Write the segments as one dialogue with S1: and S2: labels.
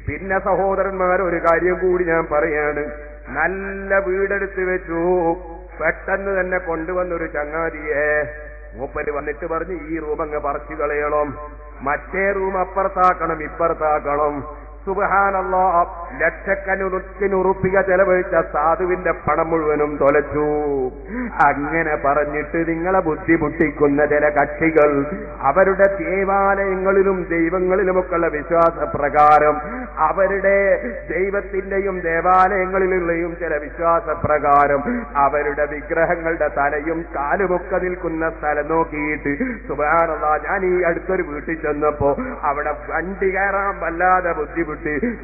S1: പിന്നെ സഹോദരന്മാർ, ഒരു കാര്യം കൂടി ഞാൻ പറയാണ്. നല്ല വീടെടുത്ത് വെച്ചു. പെട്ടെന്ന് തന്നെ കൊണ്ടുവന്നൊരു ചങ്ങാതിയെ മൂപ്പര് വന്നിട്ട് പറഞ്ഞു, ഈ റൂം അങ്ങ് പറിച്ചു കളയണം, മറ്റേ റൂം അപ്പുറത്താക്കണം, ഇപ്പുറത്താക്കണം. സുബ്ഹാനല്ലാഹ്, ലക്ഷക്കണക്കിനുറുപ്പിക ചെലവഴിച്ച സാധുവിന്റെ പണം മുഴുവനും തൊലച്ചു. അങ്ങനെ പറഞ്ഞിട്ട് നിങ്ങളെ ബുദ്ധിമുട്ടിക്കുന്ന ചില കക്ഷികൾ അവരുടെ ദേവാലയങ്ങളിലും ദൈവങ്ങളിലുമൊക്കെയുള്ള വിശ്വാസപ്രകാരം, അവരുടെ ദൈവത്തിന്റെയും ദേവാലയങ്ങളിലുള്ളയും ചില വിശ്വാസപ്രകാരം അവരുടെ വിഗ്രഹങ്ങളുടെ തലയും കാലുമൊക്കെ നിൽക്കുന്ന സ്ഥലം നോക്കിയിട്ട്, സുബ്ഹാനല്ലാഹ്, ഞാൻ ഈ അടുത്തൊരു വീട്ടിൽ ചെന്നപ്പോ അവിടെ വണ്ടി കയറാൻ വല്ലാതെ ബുദ്ധിമുട്ട്.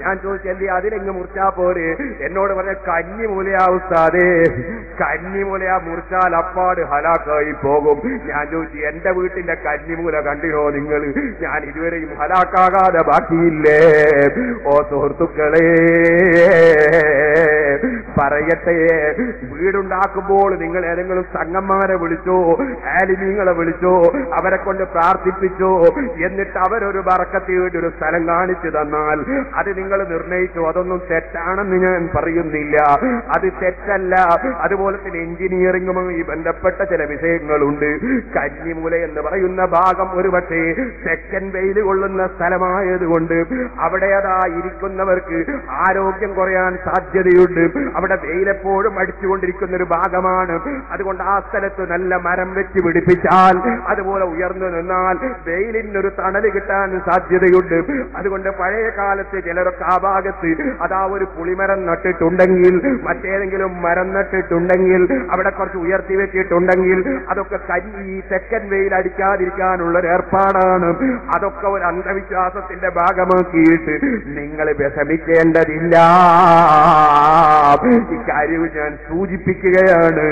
S1: ഞാൻ ചോദിച്ചല്ലേ അതിനെങ്ങ് മുറിച്ചാ പോരെ? എന്നോട് പറഞ്ഞ കന്നിമൂലയാ ഉസ്താദേ, കന്നിമൂലയാ മുറിച്ചാൽ അപ്പാട് ഹലാക്കായി പോകും. ഞാൻ ചോദിച്ചു, എന്റെ വീട്ടിന്റെ കന്നിമൂല കണ്ടിനോ നിങ്ങൾ? ഞാൻ ഇതുവരെയും ഹലാക്കാകാതെ ബാക്കിയില്ലേ? ഓ സുഹൃത്തുക്കളെ, പറയട്ടെ, വീടുണ്ടാക്കുമ്പോൾ നിങ്ങൾ ഏതെങ്കിലും സംഘന്മാരെ വിളിച്ചോ, ആലിമീങ്ങളെ വിളിച്ചോ, അവരെ കൊണ്ട് പ്രാർത്ഥിപ്പിച്ചോ, എന്നിട്ട് അവരൊരു ബറക്കത്ത് വേണ്ടി ഒരു സ്ഥലം കാണിച്ചു തന്നാൽ അത് നിങ്ങൾ നിർണയിച്ചു. അതൊന്നും തെറ്റാണെന്ന് ഞാൻ പറയുന്നില്ല, അത് തെറ്റല്ല. അതുപോലെ തന്നെ എഞ്ചിനീയറിംഗുമായി ബന്ധപ്പെട്ട ചില വിഷയങ്ങളുണ്ട്. കന്നിമൂല എന്ന് പറയുന്ന ഭാഗം ഒരുപക്ഷെ തെക്കൻ വെയിൽ കൊള്ളുന്ന സ്ഥലമായതുകൊണ്ട് അവിടെ അതാ ഇരിക്കുന്നവർക്ക് ആരോഗ്യം കുറയാൻ സാധ്യതയുണ്ട്. അവിടെ വെയിലെപ്പോഴും അടിച്ചുകൊണ്ടിരിക്കുന്ന ഒരു ഭാഗമാണ്. അതുകൊണ്ട് ആ സ്ഥലത്ത് നല്ല മരം വെച്ച് പിടിപ്പിച്ചാൽ, അതുപോലെ ഉയർന്നു നിന്നാൽ വെയിലിനൊരു തണല് കിട്ടാൻ സാധ്യതയുണ്ട്. അതുകൊണ്ട് പഴയ കാലത്ത് ചിലരൊക്കെ ആ ഭാഗത്ത് അതാ ഒരു പുളിമരം നട്ടിട്ടുണ്ടെങ്കിൽ, മറ്റേതെങ്കിലും മരം നട്ടിട്ടുണ്ടെങ്കിൽ, അവിടെ കുറച്ച് ഉയർത്തി വെച്ചിട്ടുണ്ടെങ്കിൽ അതൊക്കെ ഈ തെക്കൻ വെയിൽ അടിക്കാതിരിക്കാനുള്ളൊരു ഏർപ്പാടാണ്. അതൊക്കെ ഒരു അന്ധവിശ്വാസത്തിന്റെ ഭാഗമാക്കിയിട്ട് നിങ്ങൾ വിഷമിക്കേണ്ടതില്ല. ഇക്കാര്യം ഞാൻ സൂചിപ്പിക്കുകയാണ്.